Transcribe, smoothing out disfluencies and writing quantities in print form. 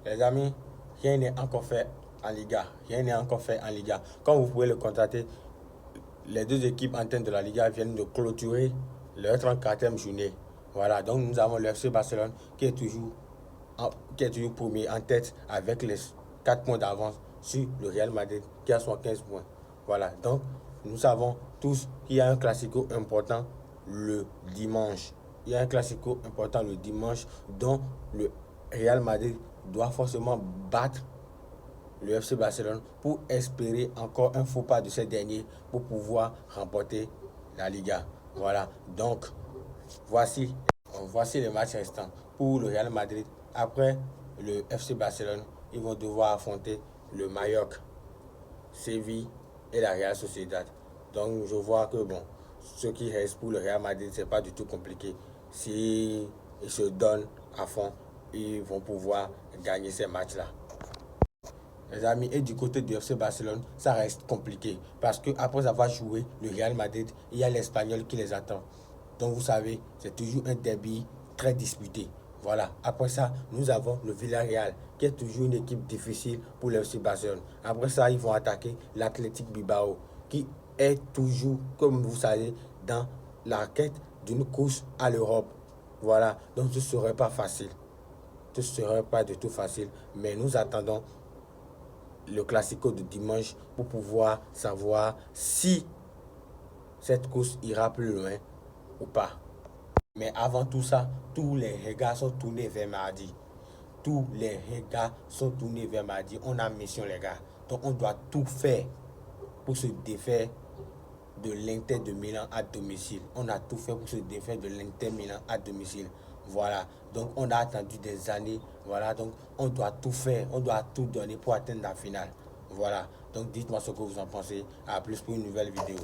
Les amis, rien n'est encore fait en Liga. Rien n'est encore fait en Liga. Comme vous pouvez le constater, les deux équipes en tête de la Liga viennent de clôturer leur 34e journée. Voilà, donc nous avons le FC Barcelone qui est toujours premier en tête avec les 4 points d'avance sur le Real Madrid qui a 15 points. Voilà, donc nous savons tous qu'il y a un classico important le dimanche. Il y a un classico important le dimanche dont le Real Madrid doit forcément battre le FC Barcelone pour espérer encore un faux pas de ces derniers pour pouvoir remporter la Liga. Voilà, donc voici, voici les matchs restants pour le Real Madrid. Après le FC Barcelone, ils vont devoir affronter le Mallorca, Séville et la Real Sociedad. Donc je vois que bon, ce qui reste pour le Real Madrid, c'est pas du tout compliqué. Si ils se donnent à fond, ils vont pouvoir gagner ces matchs-là. Les amis, et du côté du FC Barcelone, ça reste compliqué. Parce que après avoir joué le Real Madrid, il y a l'Espagnol qui les attend. Donc vous savez, c'est toujours un derby très disputé. Voilà. Après ça, nous avons le Villarreal, qui est toujours une équipe difficile pour le FC Barcelone. Après ça, ils vont attaquer l'Athletic Bilbao, qui est toujours, comme vous savez, dans la quête d'une course à l'Europe. Voilà. Donc ce ne serait pas facile. Ce ne serait pas du tout facile. Mais nous attendons le classico de dimanche pour pouvoir savoir si cette course ira plus loin ou pas. Mais avant tout ça, tous les regards sont tournés vers mardi. Tous les regards sont tournés vers mardi. On a mission les gars. Donc on doit tout faire pour se défaire de l'Inter de Milan à domicile. On a tout fait pour se défaire de l'Inter Milan à domicile. Voilà. Donc on a attendu des années. Voilà. Donc on doit tout faire. On doit tout donner pour atteindre la finale. Voilà. Donc dites-moi ce que vous en pensez. À plus pour une nouvelle vidéo.